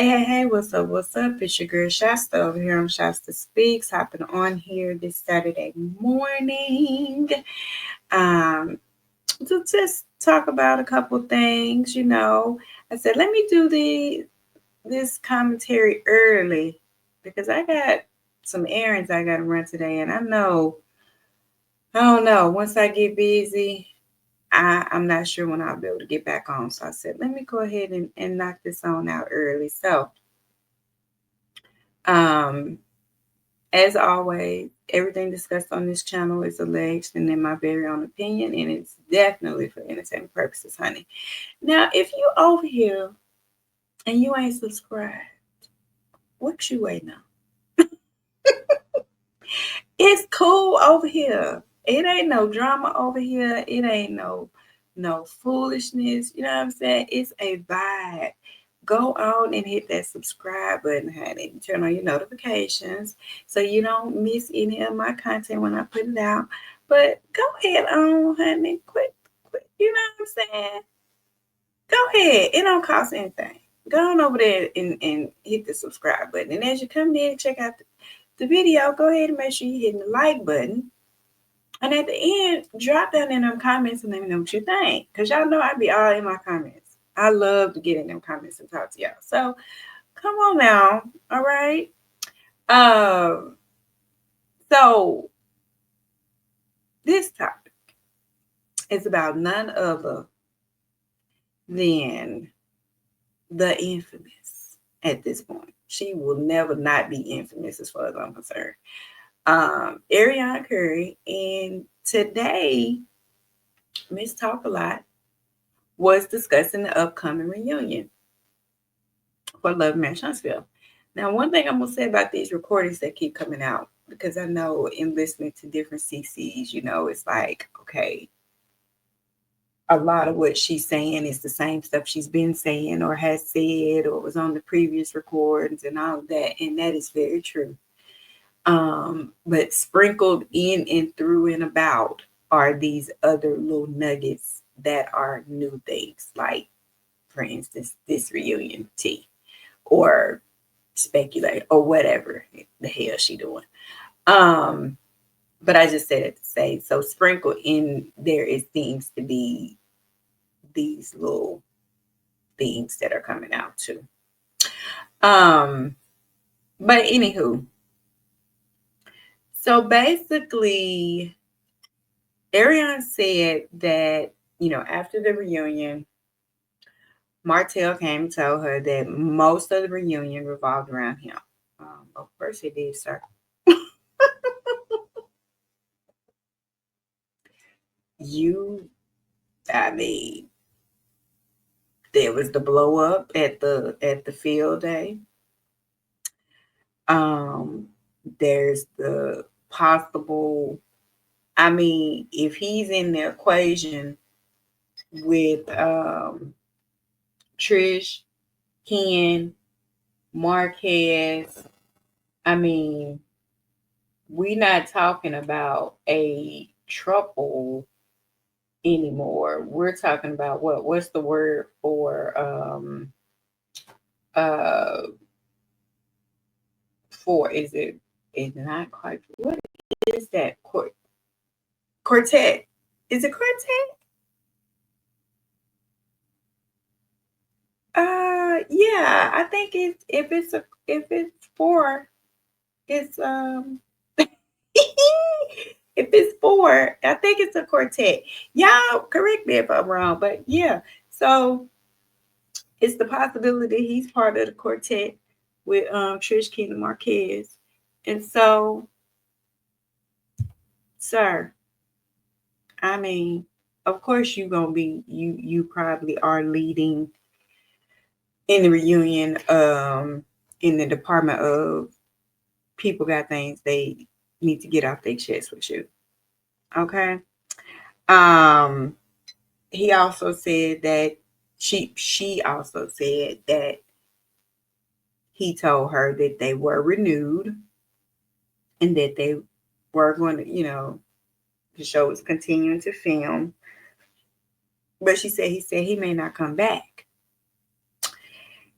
Hey, what's up? What's up? It's your girl Shasta over here on Shasta Speaks, hopping on here this Saturday morning. Um, to just talk about a couple things, I said, let me do this commentary early because I got some errands I gotta run today, and I don't know, once I get busy, I'm not sure when I'll be able to get back on. So I said, let me go ahead and knock this on out early. So um as always, everything discussed on this channel is alleged and in my very own opinion, and it's definitely for entertainment purposes, honey. Now, if you over here and you ain't subscribed, what you waiting on? It's cool over here. It ain't no drama over here. It ain't no foolishness. You know what I'm saying? It's a vibe. Go on and hit that subscribe button, honey. Turn on your notifications so you don't miss any of my content when I put it out. But go ahead on, honey. Quit. You know what I'm saying? Go ahead. It don't cost anything. Go on over there and hit the subscribe button. And as you come in and check out the video, go ahead and make sure you're hitting the like button. And at the end, drop down in them comments and let me know what you think. Because y'all know I be all in my comments. I love to get in them comments and talk to y'all. So come on now. All right. Um, so this topic is about none other than the infamous at this point. She will never not be infamous as far as I'm concerned. Ariana Curry, and today Miss Talk a Lot was discussing the upcoming reunion for Love Match Huntsville. Now, one thing I'm gonna say about these recordings that keep coming out, because I know in listening to different CCs, it's like, okay, a lot of what she's saying is the same stuff she's been saying or has said or was on the previous recordings and all of that, and that is very true. But sprinkled in and through and about are these other little nuggets that are new things, like, for instance, this reunion tea or speculate or whatever the hell she doing. But I just said it to say, so sprinkled in there, it seems to be these little things that are coming out too. But anywho, so basically, Ariane said that, after the reunion, Martell came and told her that most of the reunion revolved around him. Of course it did, sir. I mean, there was the blow up at the field day. There's the possible, I mean, if he's in the equation with Trish, Ken, Marquez, I mean, we're not talking about a trouble anymore. We're talking about what's the word for is not quite, what is that? Quartet. Is it quartet? Yeah, I think if it's four, it's if it's four, I think it's a quartet. Y'all correct me if I'm wrong, but yeah. So it's the possibility he's part of the quartet with Trish, King, and Marquez. And so, sir, I mean, of course you probably are leading in the reunion, in the department of people got things they need to get off their chest with you. Okay. He also said that she also said that he told her that they were renewed and that they were going to, the show was continuing to film. But he said he may not come back.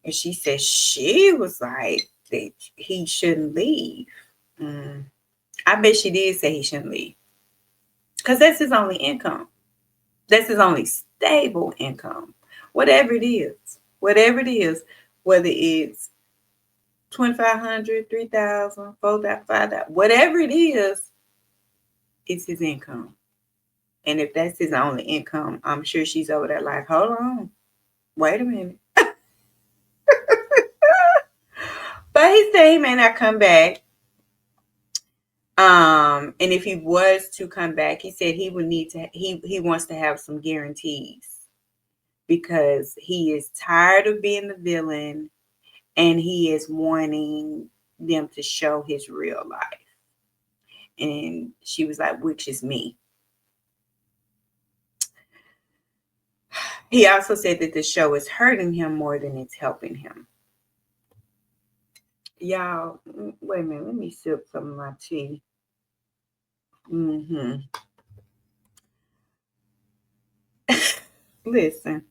And she said she was like that he shouldn't leave. Mm. I bet she did say he shouldn't leave. Because that's his only income. That's his only stable income. Whatever it is. Whatever it is. Whether it's 2,500, 3,000, 4,000, 5,000, whatever it is, it's his income. And if that's his only income, I'm sure she's over there like, hold on, wait a minute. But he said he may not come back. And if he was to come back, he said he would need to he wants to have some guarantees because he is tired of being the villain and he is wanting them to show his real life. And she was like, which is me. He also said that the show is hurting him more than it's helping him. Y'all, wait a minute. Let me sip some of my tea. Mm-hmm. Listen,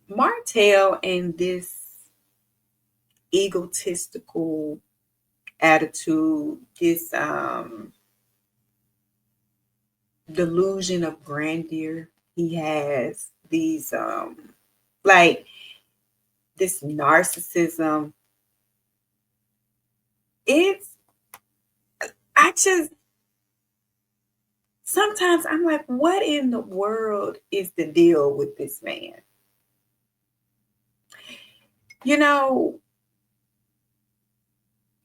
Martell and this egotistical attitude, this delusion of grandeur he has, these like this narcissism. It's I just sometimes I'm like, what in the world is the deal with this man? You know,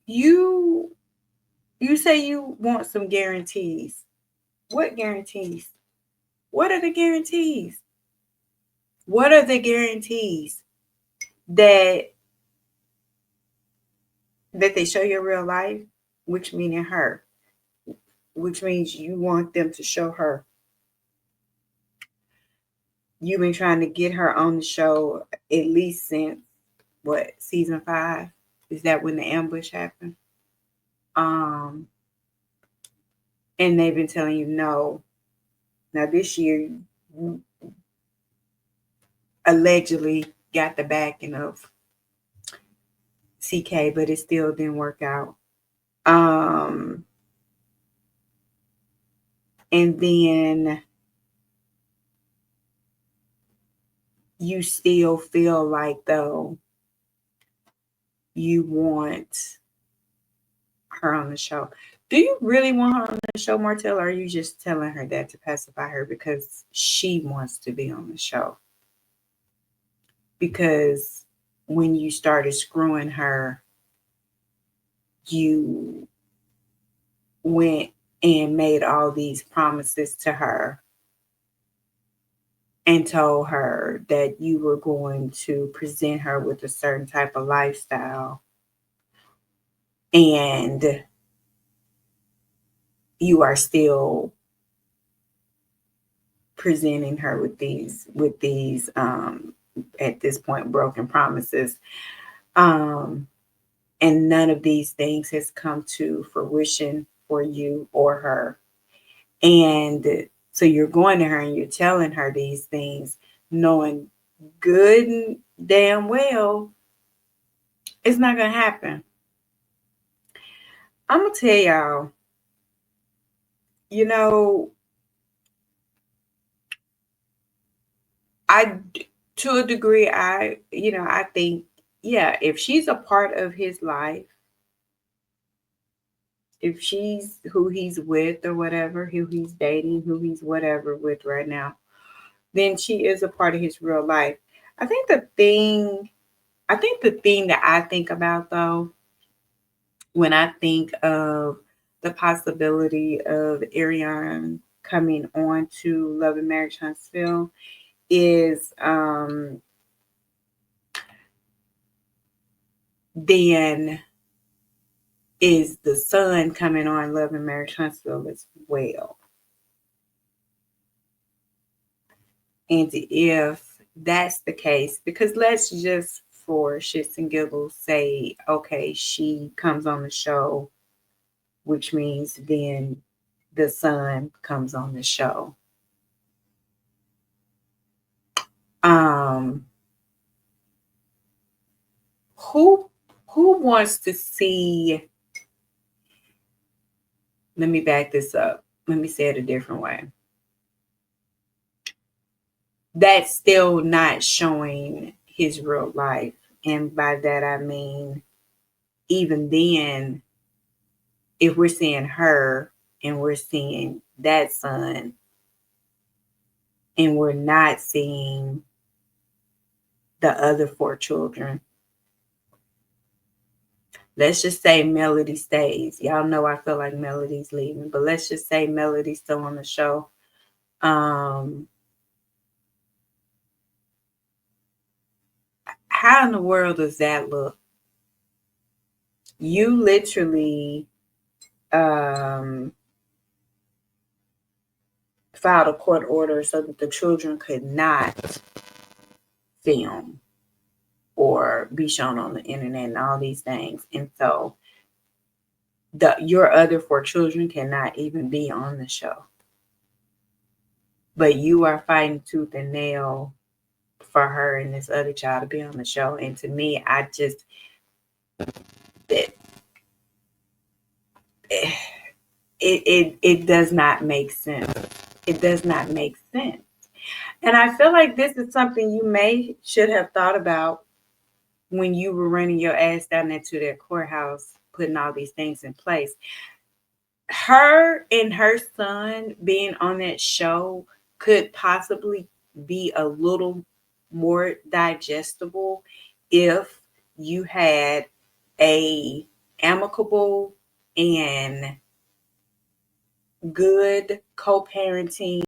you you say you want some guarantees. What guarantees? What are the guarantees? What are the guarantees that they show your real life, which meaning her, which means you want them to show her. You've been trying to get her on the show at least since what, season 5? Is that when the ambush happened? Um, and they've been telling you no. Now this year, you allegedly got the backing of CK, but it still didn't work out. And then you still feel like though you want her on the show. Do you really want her on the show, Martell, or are you just telling her that to pacify her because she wants to be on the show? Because when you started screwing her, you went and made all these promises to her and told her that you were going to present her with a certain type of lifestyle. And you are still presenting her with these at this point broken promises, and none of these things has come to fruition for you or her. And so you're going to her and you're telling her these things knowing good and damn well it's not gonna happen. I'm gonna tell y'all, you know, I to a degree, I think, yeah, if she's a part of his life, if she's who he's with or whatever, who he's dating, who he's whatever with right now, then she is a part of his real life. I think the thing that I think about though, when I think of the possibility of Ariane coming on to Love and Marriage Huntsville is then is the son coming on Love and Marriage Huntsville as well. And if that's the case, because let's just for shits and giggles say, okay, she comes on the show, which means then the son comes on the show. who wants to see, let me back this up. Let me say it a different way. That's still not showing his real life. And by that I mean, even then, if we're seeing her and we're seeing that son and we're not seeing the other 4 children, let's just say Melody stays. Y'all know I feel like Melody's leaving, but let's just say Melody's still on the show. How in the world does that look? You literally filed a court order so that the children could not film or be shown on the internet and all these things. And so your other 4 children cannot even be on the show. But you are fighting tooth and nail for her and this other child to be on the show. And to me, I just it does not make sense. It does not make sense. And I feel like this is something you should have thought about when you were running your ass down into that courthouse, putting all these things in place. Her and her son being on that show could possibly be a little more digestible if you had a amicable and good co-parenting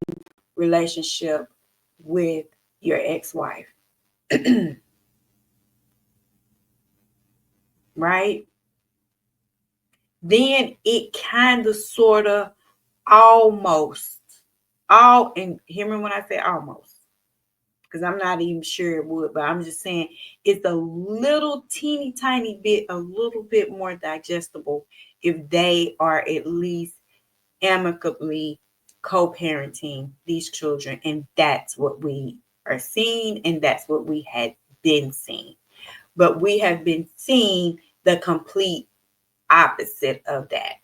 relationship with your ex-wife. Right? Then it kind of sort of and hear me when I say almost, because I'm not even sure it would, but I'm just saying it's a little teeny tiny bit, a little bit more digestible if they are at least amicably co-parenting these children. And that's what we are seeing, and that's what we had been seeing. But we have been seeing the complete opposite of that.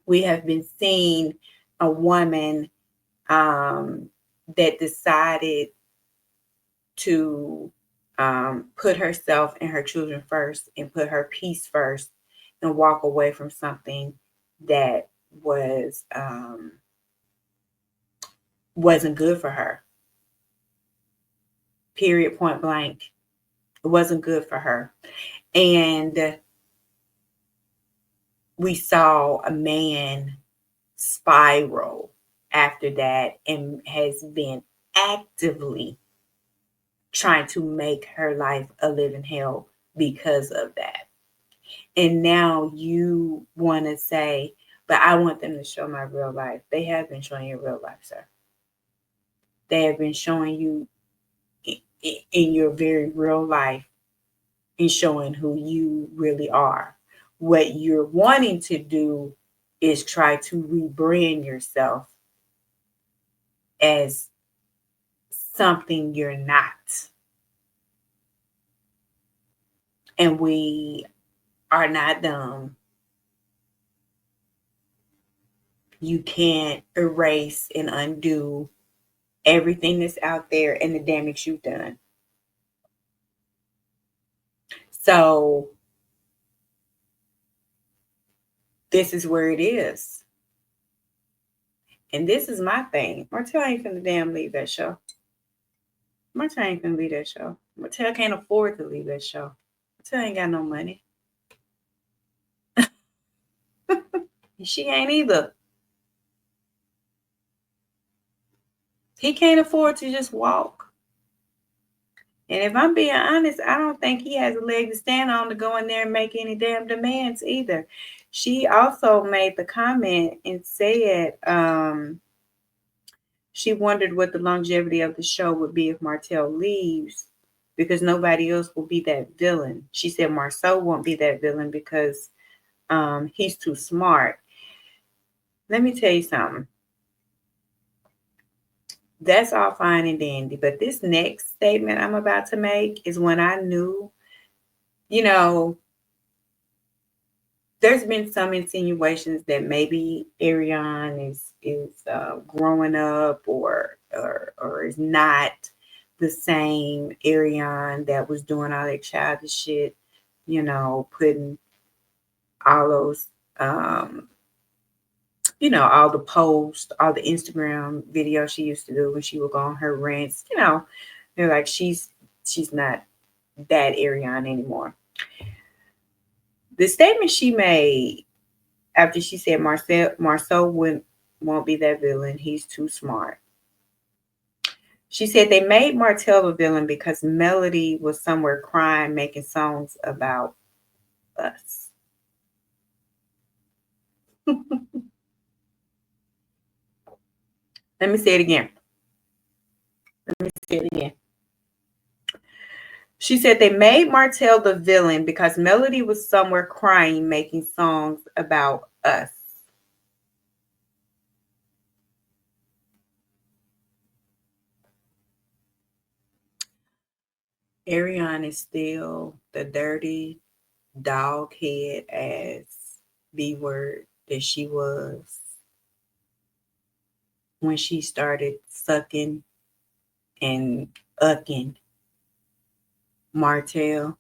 We have been seeing a woman that decided to put herself and her children first and put her peace first and walk away from something that wasn't good for her. Period, point blank. It wasn't good for her. And we saw a man spiral after that and has been actively trying to make her life a living hell because of that. And now you want to say, but I want them to show my real life. They have been showing your real life, sir. They have been showing you in your very real life and showing who you really are. What you're wanting to do is try to rebrand yourself as something you're not. And we are not dumb. You can't erase and undo everything that's out there and the damage you've done. So this is where it is. And this is my thing. Martell ain't finna damn leave that show. Martell ain't finna leave that show. Martell can't afford to leave that show. Martell ain't got no money. She ain't either. He can't afford to just walk. And if I'm being honest, I don't think he has a leg to stand on to go in there and make any damn demands either. She also made the comment and said she wondered what the longevity of the show would be if Martell leaves, because nobody else will be that villain. She said Marceau won't be that villain because he's too smart. Let me tell you something. That's all fine and dandy. But this next statement I'm about to make is when I knew, you know, there's been some insinuations that maybe Ariane is growing up or is not the same Ariane that was doing all that childish shit, putting all those all the posts, all the Instagram videos she used to do when she would go on her rants, they're like she's not that Ariane anymore. The statement she made after she said Marcel won't be that villain, he's too smart. She said they made Martell a villain because Melody was somewhere crying, making songs about us. Let me say it again. Let me say it again. She said they made Martell the villain because Melody was somewhere crying, making songs about us. Ariane is still the dirty dog head ass B word that she was when she started sucking and ucking Martell.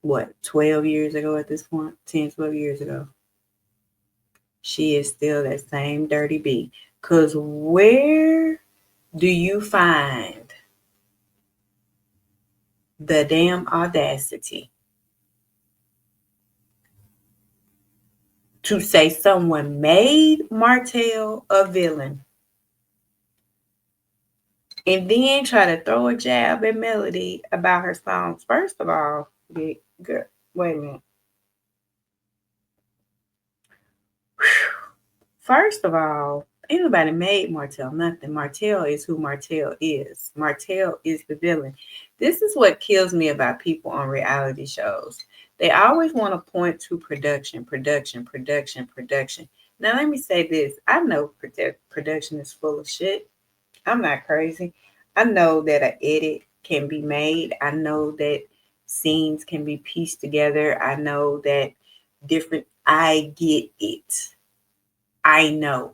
What, 12 years ago at this point? 10, 12 years ago. She is still that same dirty B. Because where do you find the damn audacity to say someone made Martell a villain and then try to throw a jab at Melody about her songs? First of all, wait a minute. First of all, anybody made Martell nothing. Martell is who Martell is. Martell is the villain. This is what kills me about people on reality shows. They always want to point to production, production, production, production. Now, let me say this. I know production is full of shit. I'm not crazy. I know that an edit can be made. I know that scenes can be pieced together. I know that I get it. I know.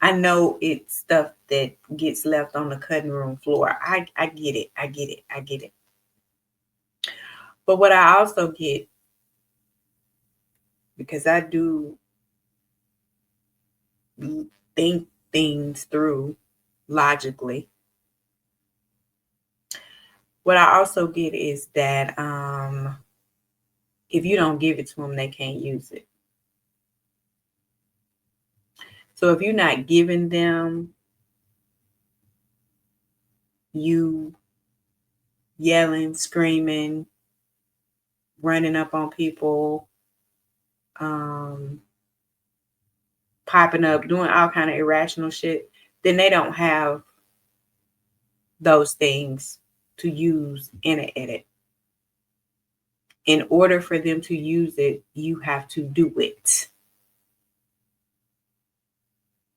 I know it's stuff that gets left on the cutting room floor. I get it. I get it. I get it. But what I also get, because I do think things through logically, what I also get is that if you don't give it to them, they can't use it. So if you're not giving them you yelling, screaming, running up on people, popping up, doing all kind of irrational shit, then they don't have those things to use in an edit. In order for them to use it, you have to do it.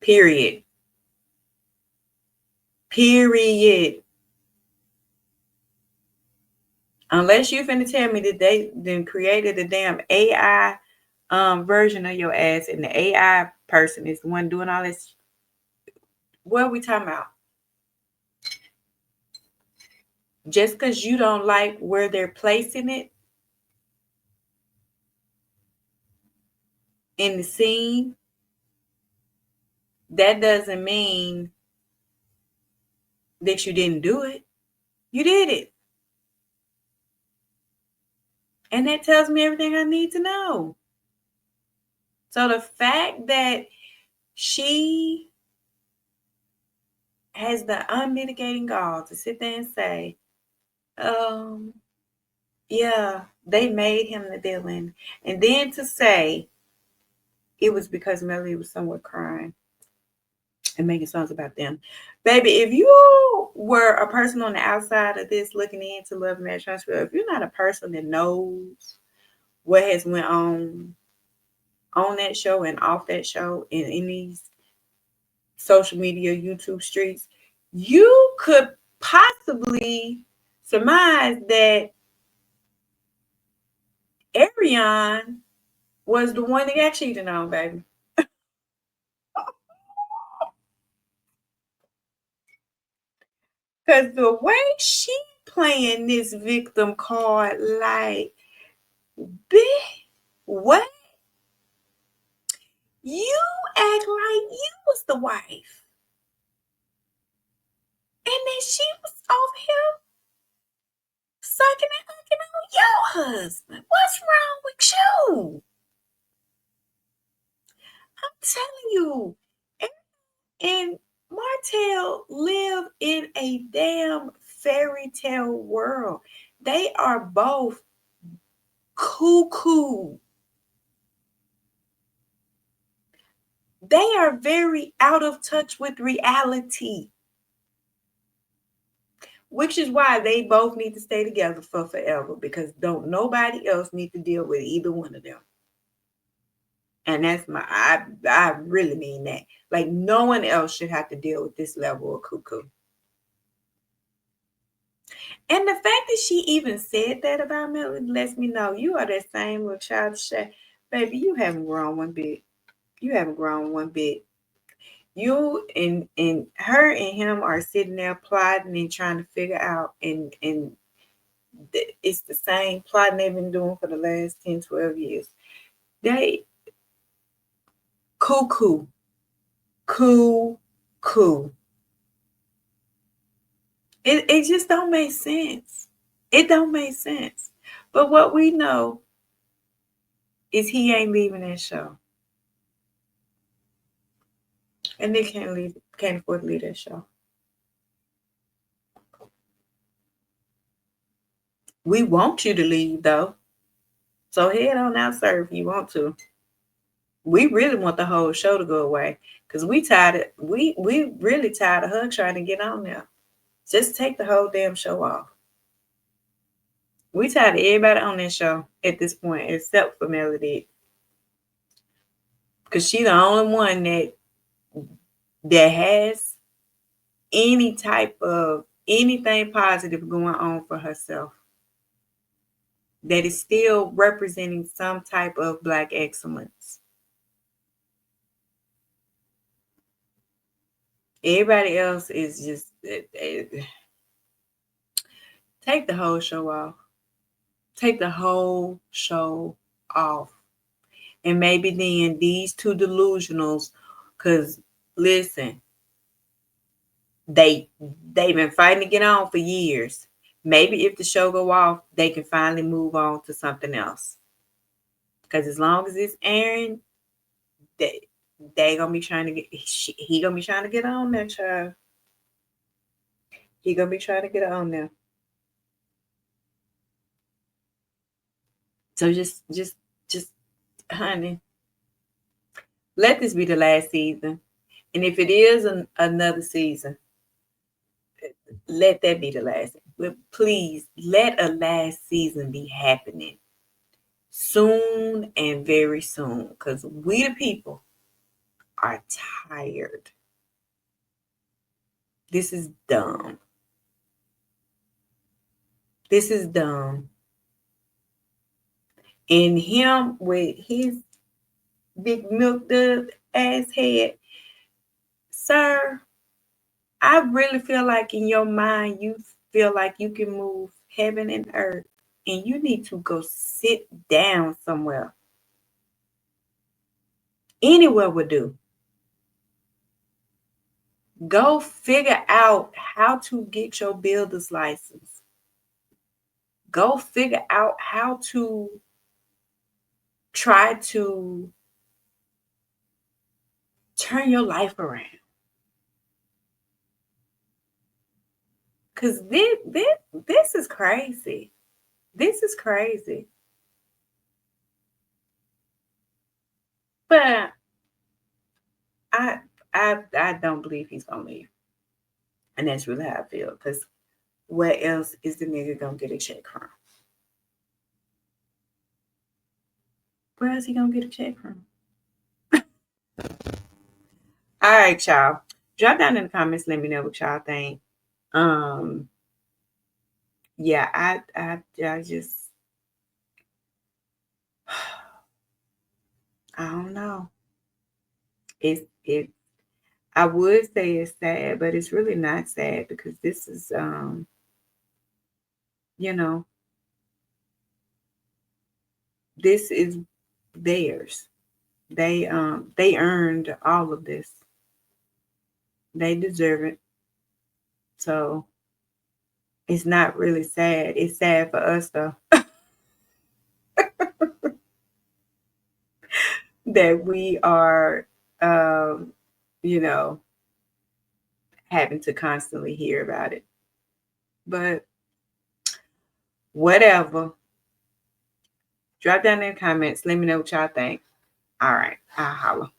Period. Period. Unless you finna tell me that they then created a damn AI version of your ass and the AI person is the one doing all this. What are we talking about? Just because you don't like where they're placing it in the scene, that doesn't mean that you didn't do it. You did it. And that tells me everything I need to know. So the fact that she has the unmitigating gall to sit there and say, yeah, they made him the villain. And then to say it was because Melody was somewhere crying and making songs about them. Baby, if you were a person on the outside of this looking into Love Marriage Transfer, if you're not a person that knows what has went on that show and off that show in these social media, YouTube streets, you could possibly surmise that Ariane was the one that got cheated on, baby. Because the way she playing this victim card, like, bitch, what? You act like you was the wife. And then she was over here sucking and hooking on your husband. What's wrong with you? I'm telling you. And Martell live in a damn fairy tale world. They are both cuckoo. They are very out of touch with reality, which is why they both need to stay together for forever, because don't nobody else need to deal with either one of them. And that's I really mean that. Like, no one else should have to deal with this level of cuckoo. And the fact that she even said that about Melody lets me know you are that same little childish shit. Baby, you haven't grown one bit. You haven't grown one bit. You and her and him are sitting there plotting and trying to figure out, and it's the same plotting they've been doing for the last 10, 12 years. They cuckoo, cuckoo. It just don't make sense. It don't make sense. But what we know is he ain't leaving that show. And they can't afford to leave that show. We want you to leave though. So head on out, sir, if you want to. We really want the whole show to go away. Because we really tired of her trying to get on there. Just take the whole damn show off. We tired of everybody on that show at this point, except for Melody. Because she's the only one that has any type of anything positive going on for herself, that is still representing some type of Black excellence. Everybody else is just take the whole show off. Take the whole show off. And maybe then these two delusionals, because listen, they've been fighting to get on for years. Maybe if the show go off, they can finally move on to something else. Because as long as it's airing, they gonna be trying to get he gonna be trying to get on there, child. He gonna be trying to get on there. So just honey, let this be the last season. And if it is another season, let that be the last. But please let a last season be happening soon and very soon. Because we the people are tired. This is dumb. This is dumb. And him with his big milk dud ass head, sir, I really feel like in your mind you feel like you can move heaven and earth, and you need to go sit down somewhere. Anywhere would do. Go figure out how to get your builder's license. Go figure out how to try to turn your life around. Because this is crazy. This is crazy. But I don't believe he's gonna leave. And that's really how I feel. Because where else is the nigga gonna get a check from? Where else he gonna get a check from? All right, y'all. Drop down in the comments, let me know what y'all think. Yeah, I just I don't know. It I would say it's sad, but it's really not sad because this is you know, this is theirs. They earned all of this. They deserve it. So it's not really sad. It's sad for us though that we are um, you know, having to constantly hear about it. But whatever. Drop down in the comments. Let me know what y'all think. All right. I'll holla.